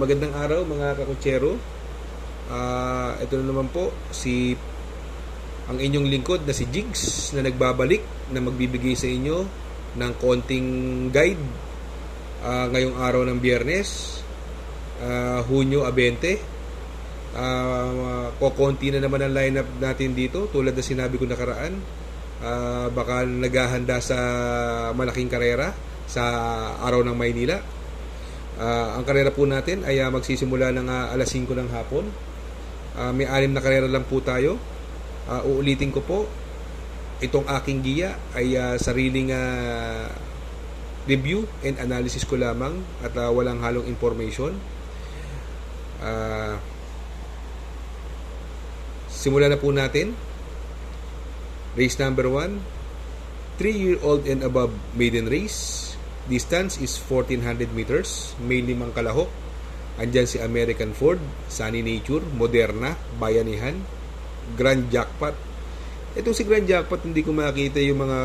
Magandang araw mga kakutsero. Ito na naman po ang inyong lingkod na si Jigs na nagbabalik na magbibigay sa inyo ng konting guide ngayong araw ng Biyernes, Hunyo 20. Kokonti na naman ang lineup natin dito tulad na sinabi ko nakaraan. Baka naghahanda sa malaking karera sa araw ng Maynila. Ang karera po natin ay magsisimula ng alas 5 ng hapon. May 6 na karera lang po tayo. Uulitin ko po, itong aking giya ay sariling review and analysis ko lamang at walang halong information. Simulan na po natin. Race number 1, 3-year-old and above maiden race. Distance is 1,400 meters. May 5 kalahok. Andyan si American Ford, Sunny Nature, Moderna, Bayanihan, Grand Jackpot. Itong si Grand Jackpot, hindi ko makita yung mga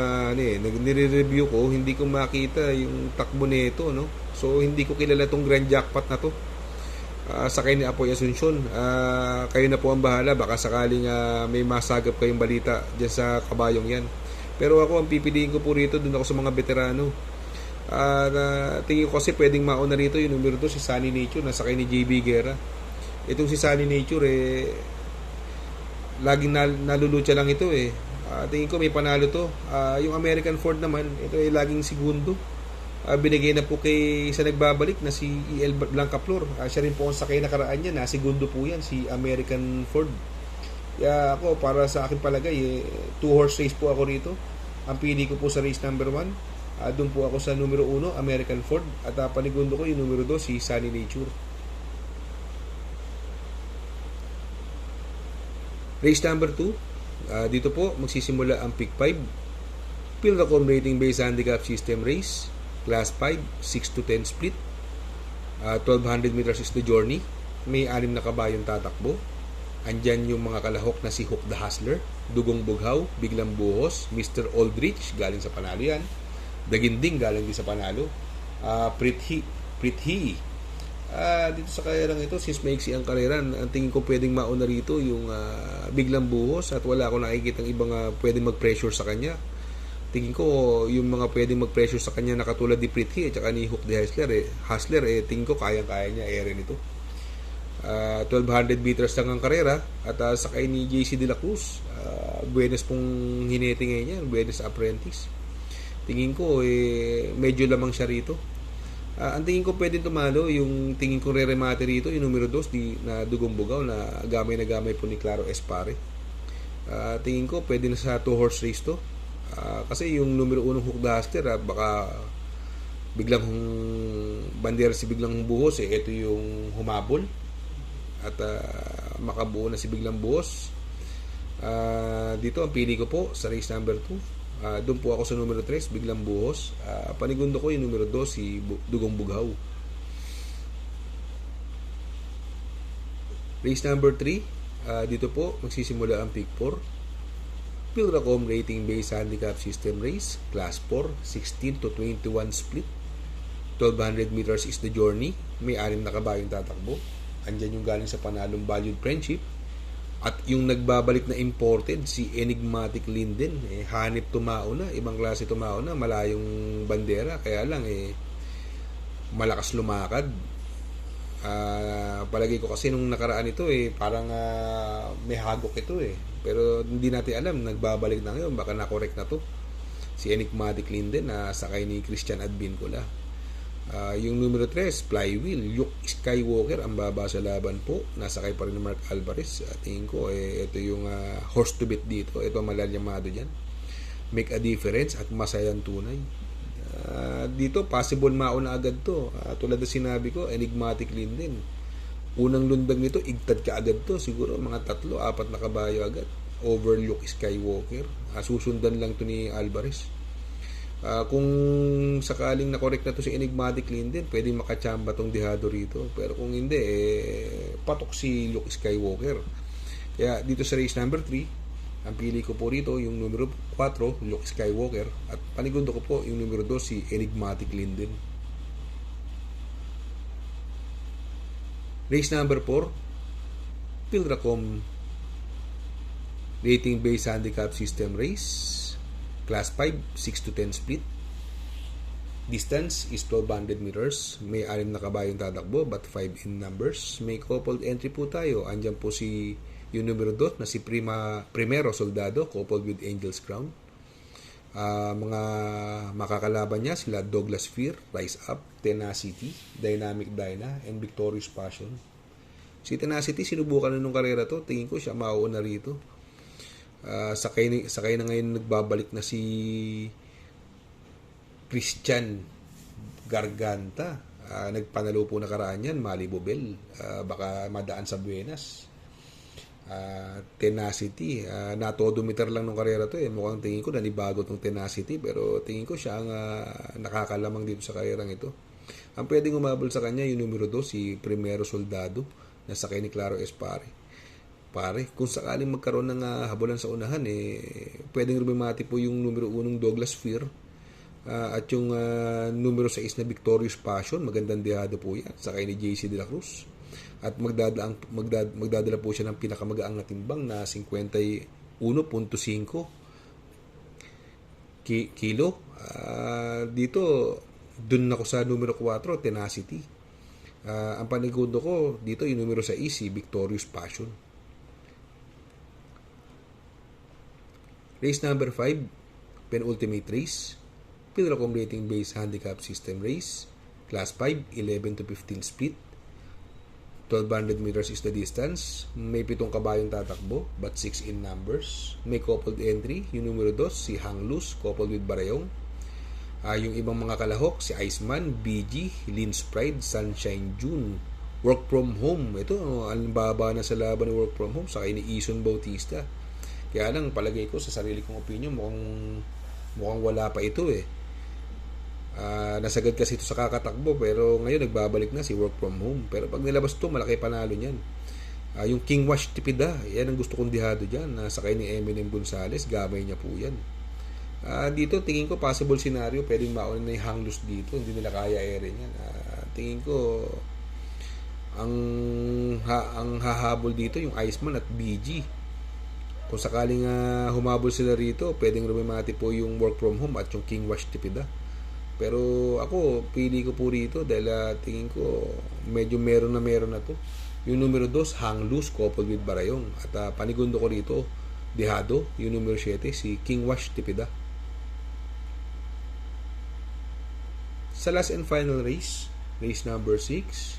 nire-review ko, hindi ko makita yung takbo nito, no? So hindi ko kilala tong Grand Jackpot na to. Sakay ni Apoy Asuncion. Kayo na po ang bahala, baka sakaling may masagap kayong balita dyan sa kabayong yan. Pero ako, ang pipiliin ko po rito, dun ako sa mga veterano. Tingin ko kasi pwedeng mauna rito yung numero 2, si Sunny Nature, nasakay ni JB Guerra. Itong si Sunny Nature laging nalulutsa lang ito tingin ko may panalo to. Yung American Ford naman, ito ay laging segundo. Binigay na po sa nagbabalik na si EL Blancaflor. Siya rin po ang sakay nakaraan niya, na segundo po yan, si American Ford. Kaya ako, para sa akin palagay 2-horse race po ako rito. Ang pili ko po sa race number 1, doon po ako sa numero 1, American Ford. At panigundo ko yung numero 2, si Sunny Nature. Race number 2, dito po magsisimula ang pick 5. Pilracom rating based handicap system race. Class 5, 6 to 10 split. 1,200 meters is the journey. May 6 na kabayong tatakbo. Andyan yung mga kalahok na si Hook the Hustler, Dugong Bughaw, Biglang Buhos, Mr. Aldrich, galing sa panalo yan. Daginding, galing din sa panalo. Prithi. Dito sa karerang ito, since maiksi ang karera, ang tingin ko pwedeng mauna rito yung Biglang Buhos, at wala akong nakikita ng ibang pwedeng mag-pressure sa kanya. Tingin ko yung mga pwedeng mag-pressure sa kanya na katulad ni Prithi at saka ni Hook the Hustler, tingin ko kayang-kaya niya rin ito. 1,200 meters lang ang karera at sakay ni JC De La Cruz. Buenos pong hinete ngayon yan, Buenos Apprentice. Tingin ko medyo lamang siya rito. Ang tingin ko pwedeng tumalo, yung tingin ko re-remate rito yung numero 2 na Dugong Bughaw, na gamay po ni Claro Espare. Tingin ko pwede na sa 2-horse race to. Kasi yung numero 1 Hook the Hustler, baka biglang bandera si Biglang Buhos, ito yung humabol at makabuo na si Biglang Buhos. Dito ang pili ko po sa race number 2. Doon po ako sa numero 3, Biglang Buhos. Panigundo ko yung numero 2, si Dugong Bughaw. Race number 3, dito po magsisimula ang pick 4. Pilracom rating based handicap system race. Class 4, 16 to 21 split. 1,200 meters is the journey. May 6 na kabayong tatakbo. Andyan yung galing sa panalong Valued Friendship. At yung nagbabalik na imported, si Enigmatic Linden, hanip tumao na, ibang klase tumao na, malayong bandera, kaya lang malakas lumakad. Palagi ko kasi nung nakaraan ito parang may hagok ito pero hindi natin alam, nagbabalik na ngayon, baka na-correct na to. Si Enigmatic Linden na sakay ni Christian Advincula. Yung numero 3, Flywheel, Luke Skywalker, ang baba sa laban po, nasakay pa rin ni Mark Alvarez. Tingin ko ito yung horse to beat dito. Ito malalyamado dyan, Make a Difference at Masayang Tunay. Dito possible mauna agad to. Tulad na sinabi ko, Enigmatic Linden, unang lundag nito igtad ka agad to, siguro mga 3-4 na kabayo agad over Luke Skywalker. Susundan lang to ni Alvarez. Kung sakaling na-correct na to si Enigmatic Linden, pwedeng makachamba tong dehado rito. Pero kung hindi, patok si Luke Skywalker. Kaya dito sa race number 3, ang pili ko po rito yung numero 4, Luke Skywalker. At panigundo ko po yung numero 2, si Enigmatic Linden. Race number 4, Pilracom Rating Based Handicap System Race, Class 5, 6 to 10 split. Distance is 1200 meters. May 6 na kabayong tatakbo but 5 in numbers. May coupled entry po tayo. Andyan po yung numero 2 na si Primero Soldado, coupled with Angel's Crown. Mga makakalaban niya sila Douglas Fear, Rise Up, Tenacity, Dynamic Dyna, and Victorious Passion. Si Tenacity, sinubukan na nung karera to. Tingin ko siya mauuna rito. Sakay na ngayon nagbabalik na si Christian Garganta. Nagpanalo po nakaraan yan, Malibu Bell. Baka madaan sa Buenas. Tenacity, natodometer lang nung karera to eh. Mukhang tingin ko nanibago tong Tenacity, pero tingin ko siya ang nakakalamang dito sa karerang ito. Ang pwedeng umabol sa kanya yung numero 2, si Primero Soldado, na sakay ni Claro Espare. Pare, kung sakaling magkaroon ng habulan sa unahan, pwedeng rumimati po yung numero 1 Douglas Fear at yung numero 6 na Victorious Passion. Magandang dehado po yan, sakay ni JC De La Cruz. At magdadala po siya ng pinakamagaang na timbang na 51.5 kilo. Dito, dun ako sa numero 4, Tenacity. Ang panigundo ko dito, yung numero 6, si Victorious Passion. Race number 5, penultimate race, Pilracom Rating Based Handicap System Race, Class 5, 11 to 15 split. 1200 meters is the distance. May 7 kabayong tatakbo, but 6 in numbers. May coupled entry, yung numero 2, si Hang Luz, coupled with Barayong. Yung ibang mga kalahok, si Iceman, BG, Lin's Pride, Sunshine June. Work from home. Ito, ang baba na sa laban ng work from home, sakay ni Ison Bautista. Kaya lang, palagay ko sa sarili kong opinion, mukhang wala pa ito eh. Nasagad kasi ito sa kakatakbo, pero ngayon nagbabalik na si work from home. Pero pag nilabas ito, malaki panalo niyan. Yung King Wash Tipida, yan ang gusto kong dihado dyan. Sakay ni Eminem Gonzalez, gamay niya po yan. Dito, tingin ko possible scenario, pwedeng mauna na yung Hang Luz dito. Hindi nila kaya ere yan. Tingin ko, ang hahabol dito, yung Iceman at BG. Kung sakaling humabol sila rito, pwedeng rumimati po yung work from home at yung King Wash Tipida. Pero ako, pili ko po rito dahil tingin ko medyo meron na to. Yung numero 2, Hang Luz, coupled with Barayong. At panigundo ko rito, dehado, yung numero 7, si King Wash Tipida. Sa last and final race, race number 6,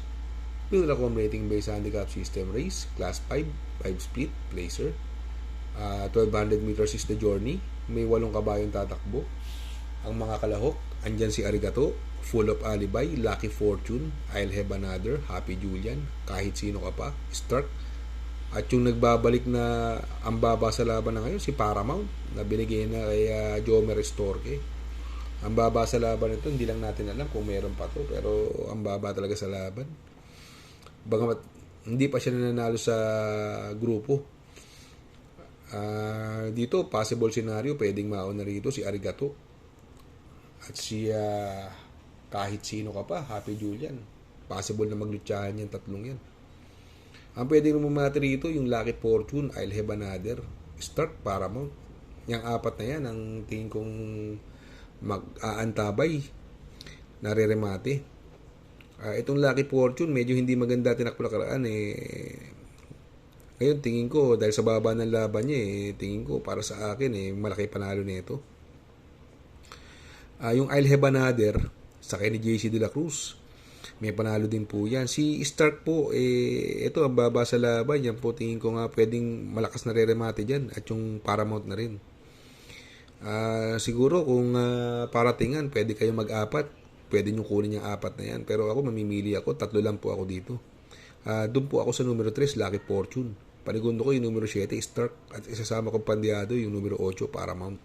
Pilracom Rating Based Handicap System Race, Class 5, 5 split, placer. 1200 meters is the journey. May 8 kabayong tatakbo. Ang mga kalahok, andyan si Arigato, Full of Alibi, Lucky Fortune, I'll Have Another, Happy Julian, Kahit Sino Ka Pa, Stark. At yung nagbabalik na ang baba sa laban na ngayon, si Paramount, na binigay na kay Jomer Estorque. Ang baba sa laban nito, hindi lang natin alam kung meron pa to, pero ang baba talaga sa laban. Bagamat hindi pa siya nanalo sa grupo. Dito, possible scenario, pwedeng mauna rito si Arigato at si Kahit Sino Ka Pa, Happy Julian. Possible na maglutsahan yan, tatlong yan. Ang pwedeng rumamati rito, yung Lucky Fortune, I'll Have Another, Start, Paramount. Yung 4 na yan, ang tingin kong mag-aantabay, nariremate. Itong Lucky Fortune, medyo hindi maganda tinakbo nakaraan Ngayon, tingin ko, dahil sa baba ng laban niya, tingin ko, para sa akin, malaki panalo nito. Yung I'll Have Another, sakay ni JC De La Cruz, may panalo din po yan. Si Stark po, ito, ang baba sa laban, yan po, tingin ko nga, pwedeng malakas na re-remate dyan, at yung Paramount na rin. Siguro, kung paratingan, pwede kayo mag-apat, pwede nyo kunin yung 4 na yan, pero ako, mamimili ako, 3 lang po ako dito. Doon po ako sa numero 3, Lucky Fortune. Panigundo ko yung numero 7, Stark. At isasama kong pandiado yung numero 8, Paramount.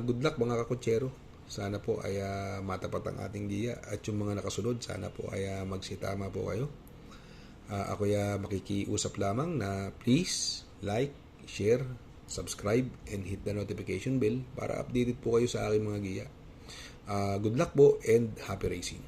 Good luck mga kakotsero. Sana po ay matapat ang ating giya. At yung mga nakasunod, sana po ay magsitama po kayo. Ako ay makikiusap lamang na please like, share, subscribe, and hit the notification bell para updated po kayo sa aking mga giya. Good luck po and happy racing.